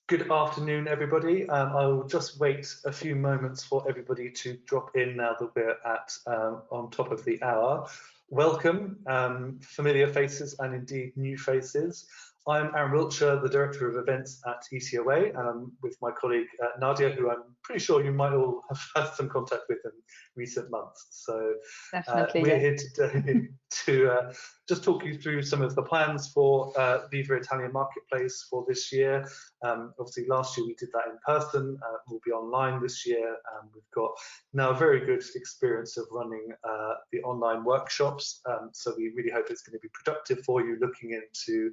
Good afternoon, everybody. I will just wait a few moments for everybody to drop in now that we're at on top of the hour. Welcome, familiar faces and indeed new faces. I'm Aaron Wiltshire, the Director of Events at ETOA, and I'm with my colleague Nadia, who I'm pretty sure you might all have had some contact with in recent months. So we're here today to just talk you through some of the plans for VIVA Italian Marketplace for this year. Obviously, last year we did that in person. We'll be online this year. We've got now a very good experience of running the online workshops. So we really hope it's going to be productive for you looking into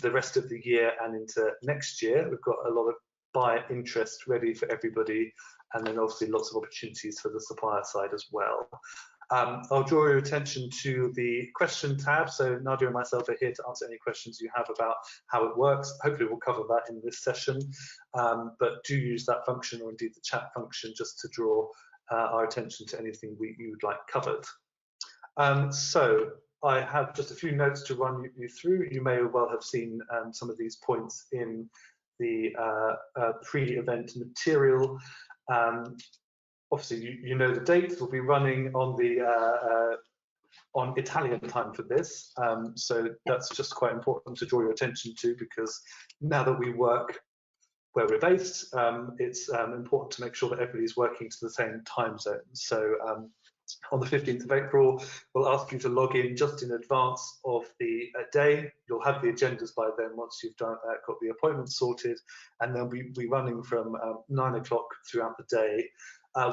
the rest of the year and into next year. We've got a lot of buyer interest ready for everybody, and then obviously lots of opportunities for the supplier side as well. I'll draw your attention to the question tab. So Nadia and myself are here to answer any questions you have about how it works. Hopefully we'll cover that in this session, but do use that function, or indeed the chat function, just to draw our attention to anything you would like covered. So I have just a few notes to run you through. You may well have seen some of these points in the pre-event material. Obviously, you know the dates. We'll be running on the on Italian time for this, so that's just quite important to draw your attention to, because now that we work where we're based, it's important to make sure that everybody's working to the same time zone. So on the 15th of April, we'll ask you to log in just in advance of the day. You'll have the agendas by then once you've got the appointments sorted, and they'll be running from 9 o'clock throughout the day.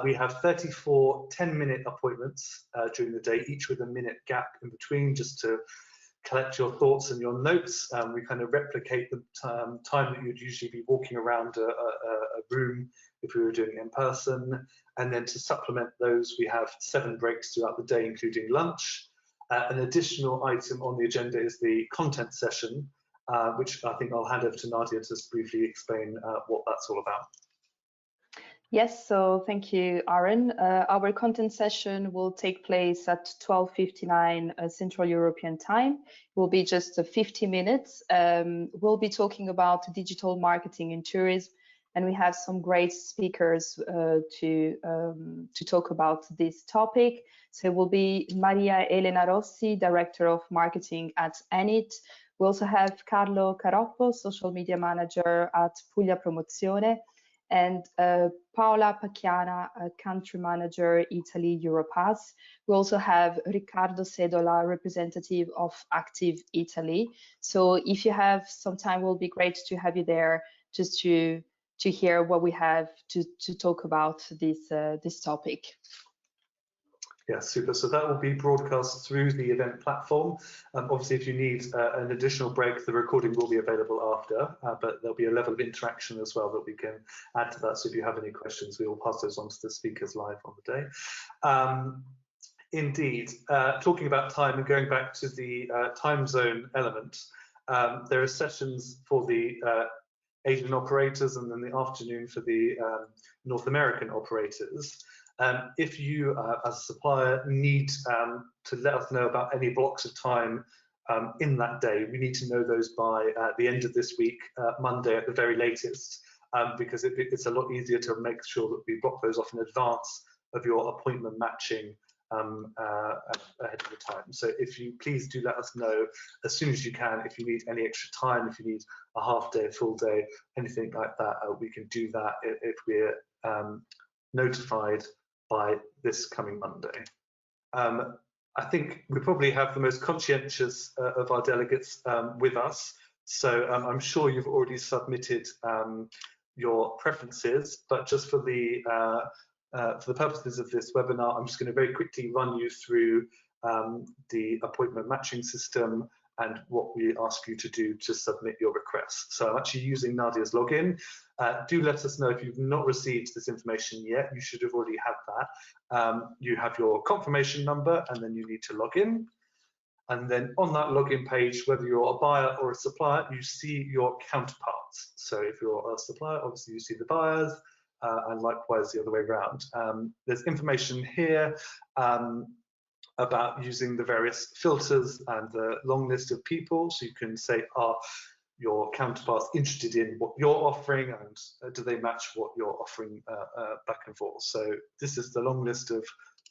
We have 34 10-minute appointments during the day, each with a minute gap in between, just to collect your thoughts and your notes. We kind of replicate the time that you'd usually be walking around a room if we were doing it in person. And then to supplement those, we have 7 breaks throughout the day, including lunch. An additional item on the agenda is the content session, which I think I'll hand over to Nadia to briefly explain what that's all about. Yes, so thank you, Aaron. Our content session will take place at 12:59 Central European Time. It will be just 50 minutes. We'll be talking about digital marketing in tourism, and we have some great speakers to talk about this topic. So it will be Maria Elena Rossi, Director of Marketing at Enit. We also have Carlo Caroppo, Social Media Manager at Puglia Promozione, and Paola Pacchiana, Country Manager, Italy Europass. We also have Riccardo Sedola, representative of Active Italy. So if you have some time, it will be great to have you there, just to hear what we have to talk about this topic. Yeah, super. So that will be broadcast through the event platform. Obviously, if you need an additional break, the recording will be available after, but there'll be a level of interaction as well that we can add to that. So if you have any questions, we will pass those on to the speakers live on the day. Indeed, talking about time and going back to the time zone element, there are sessions for the Asian operators and then the afternoon for the North American operators. If you, as a supplier, need to let us know about any blocks of time in that day, we need to know those by the end of this week, Monday at the very latest, because it's a lot easier to make sure that we block those off in advance of your appointment matching ahead of the time. So if you please do let us know as soon as you can, if you need any extra time, if you need a half day, a full day, anything like that, we can do that if we're notified by this coming Monday. I think we probably have the most conscientious of our delegates with us, so I'm sure you've already submitted your preferences, but just for the purposes of this webinar, I'm just going to very quickly run you through the appointment matching system and what we ask you to do to submit your request. So I'm actually using Nadia's login. Do let us know if you've not received this information yet. You should have already had that. You have your confirmation number, and then you need to log in. And then on that login page, whether you're a buyer or a supplier, you see your counterparts. So if you're a supplier, obviously you see the buyers, and likewise the other way around. There's information here about using the various filters and the long list of people. So you can say, your counterparts interested in what you're offering, and do they match what you're offering back and forth. So this is the long list of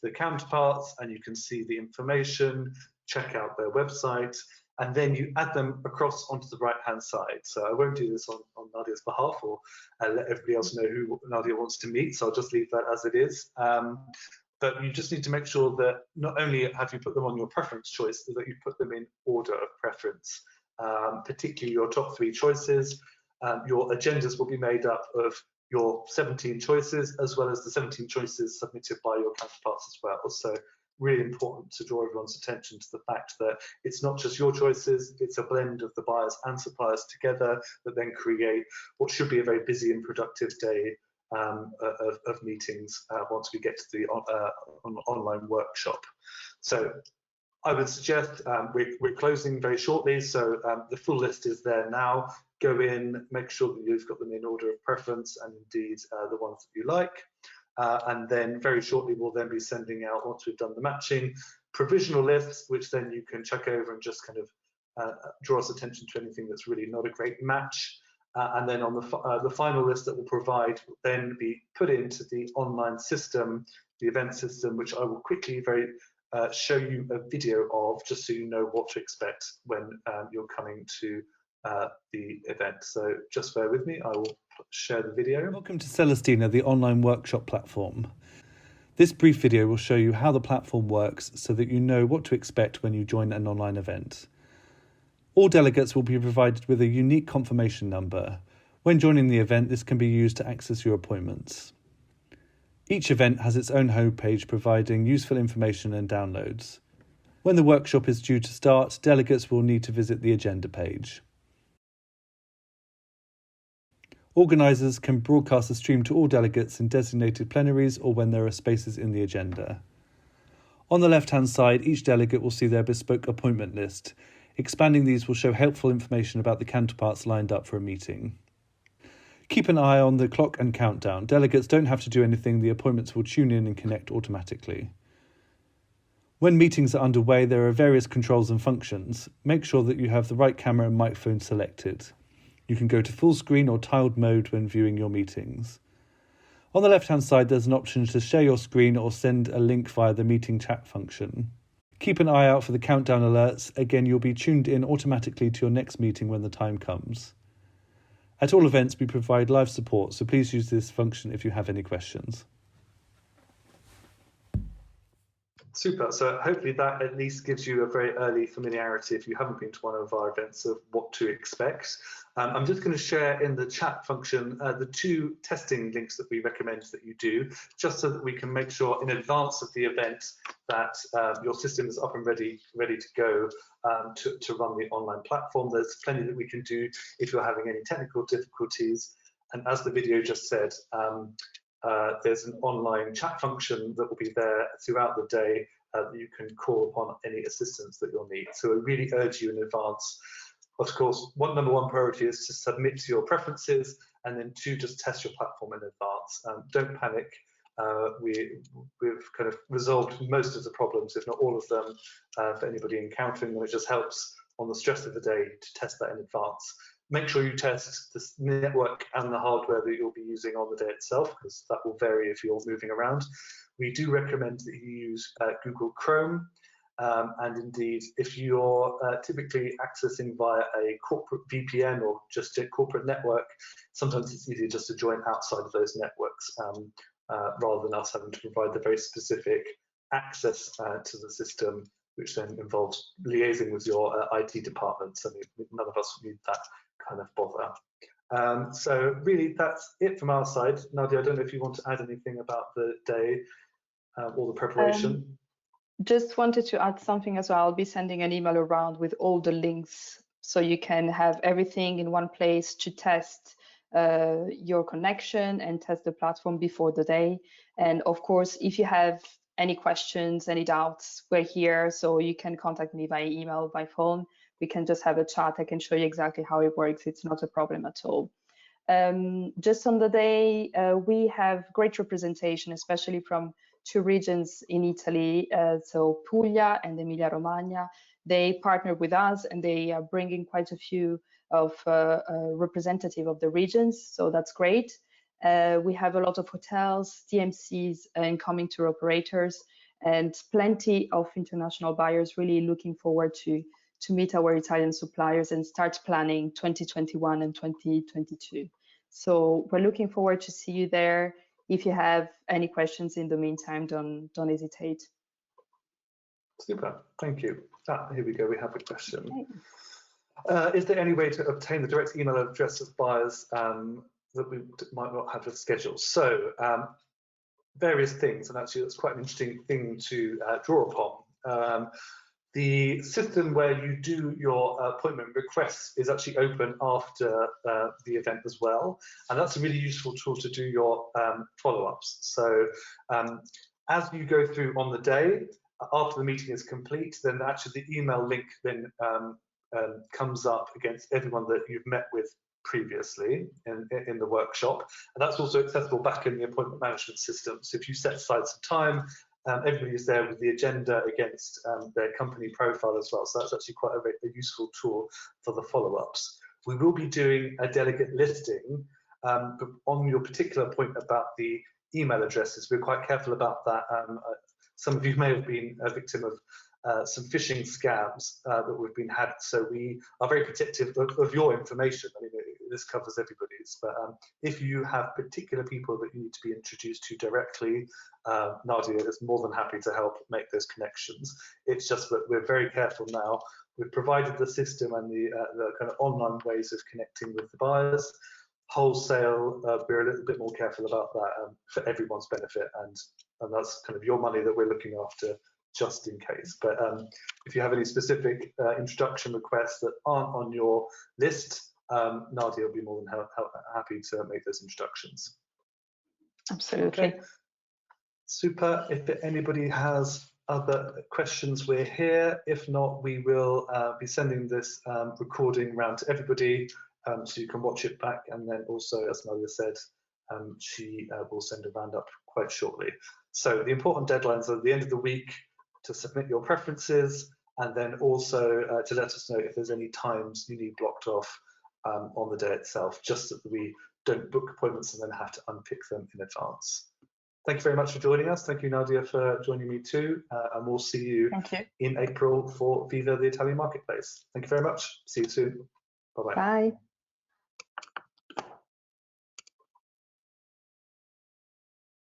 the counterparts, and you can see the information, check out their website, and then you add them across onto the right-hand side. So I won't do this on Nadia's behalf, or let everybody else know who Nadia wants to meet, so I'll just leave that as it is. But you just need to make sure that not only have you put them on your preference choice, that you put them in order of preference, particularly your top 3 choices. Your agendas will be made up of your 17 choices, as well as the 17 choices submitted by your counterparts as well. So really important to draw everyone's attention to the fact that it's not just your choices, it's a blend of the buyers and suppliers together that then create what should be a very busy and productive day of meetings once we get to the online workshop. So I would suggest we're closing very shortly, so the full list is there now. Go in, make sure that you've got them in order of preference, and indeed the ones that you like. And then very shortly we'll then be sending out, once we've done the matching, provisional lists, which then you can check over and just kind of draw us attention to anything that's really not a great match. And then on the final list that we'll provide will then be put into the online system, the event system, which I will quickly show you a video of, just so you know what to expect when you're coming to the event. So just bear with me, I will share the video. Welcome to Celestina, the online workshop platform. This brief video will show you how the platform works so that you know what to expect when you join an online event. All delegates will be provided with a unique confirmation number. When joining the event, this can be used to access your appointments. Each event has its own homepage providing useful information and downloads. When the workshop is due to start, delegates will need to visit the agenda page. Organisers can broadcast the stream to all delegates in designated plenaries or when there are spaces in the agenda. On the left-hand side, each delegate will see their bespoke appointment list. Expanding these will show helpful information about the counterparts lined up for a meeting. Keep an eye on the clock and countdown. Delegates don't have to do anything, the appointments will tune in and connect automatically. When meetings are underway, there are various controls and functions. Make sure that you have the right camera and microphone selected. You can go to full screen or tiled mode when viewing your meetings. On the left-hand side, there's an option to share your screen or send a link via the meeting chat function. Keep an eye out for the countdown alerts. Again, you'll be tuned in automatically to your next meeting when the time comes. At all events, we provide live support, so please use this function if you have any questions. Super, so hopefully that at least gives you a very early familiarity, if you haven't been to one of our events, of what to expect. I'm just going to share in the chat function the 2 testing links that we recommend that you do, just so that we can make sure in advance of the event that your system is up and ready to go to run the online platform. There's plenty that we can do if you're having any technical difficulties. And as the video just said, there's an online chat function that will be there throughout the day that you can call upon any assistance that you'll need. So I really urge you in advance. Of course, number one priority is to submit your preferences, and then 2, just test your platform in advance. Don't panic. We've kind of resolved most of the problems, if not all of them, for anybody encountering them. It just helps on the stress of the day to test that in advance. Make sure you test the network and the hardware that you'll be using on the day itself, because that will vary if you're moving around. We do recommend that you use Google Chrome, and indeed, if you're typically accessing via a corporate VPN or just a corporate network, sometimes it's easier just to join outside of those networks rather than us having to provide the very specific access to the system, which then involves liaising with your IT department. So none of us need that kind of bother. So really, that's it from our side. Nadia, I don't know if you want to add anything about the day or the preparation. Just wanted to add something as well. I'll be sending an email around with all the links, so you can have everything in one place to test your connection and test the platform before the day. And of course, if you have any questions, any doubts, we're here, so you can contact me by email, by phone. We can just have a chat. I can show you exactly how it works. It's not a problem at all. Just on the day, we have great representation, especially from 2 regions in Italy, so Puglia and Emilia-Romagna. They partner with us, and they are bringing quite a few of representative of the regions, so that's great. We have a lot of hotels, TMCs, and incoming tour operators, and plenty of international buyers really looking forward to meet our Italian suppliers and start planning 2021 and 2022. So we're looking forward to see you there. If you have any questions in the meantime, don't hesitate. Super, thank you. Here we go, we have a question. Okay. Is there any way to obtain the direct email address of buyers that we might not have a schedule? So various things, and actually that's quite an interesting thing to draw upon. The system where you do your appointment requests is actually open after the event as well, and that's a really useful tool to do your follow-ups. So as you go through on the day, after the meeting is complete, then actually the email link then comes up against everyone that you've met with previously in the workshop, and that's also accessible back in the appointment management system. So if you set aside some time, everybody is there with the agenda against their company profile as well. So that's actually quite a useful tool for the follow-ups. We will be doing a delegate listing, but on your particular point about the email addresses, we're quite careful about that. Some of you may have been a victim of some phishing scams that we've been had, so we are very protective of your information. I mean, this covers everybody's, but if you have particular people that you need to be introduced to directly, Nadia is more than happy to help make those connections. It's just that we're very careful now. We've provided the system and the kind of online ways of connecting with the buyers. Wholesale, we're a little bit more careful about that for everyone's benefit, and that's kind of your money that we're looking after, just in case. But if you have any specific introduction requests that aren't on your list, Nadia will be more than happy to make those introductions. Absolutely. Okay. Super. If anybody has other questions, we're here. If not, we will be sending this recording around to everybody, so you can watch it back, and then also, as Nadia said, she will send a roundup quite shortly. So the important deadlines are at the end of the week to submit your preferences, and then also to let us know if there's any times you need blocked off on the day itself, just so that we don't book appointments and then have to unpick them in advance. Thank you very much for joining us. Thank you, Nadia, for joining me too, and we'll see you in April for VIVA the Italian Marketplace. Thank you very much. See you soon. Bye-bye. Bye.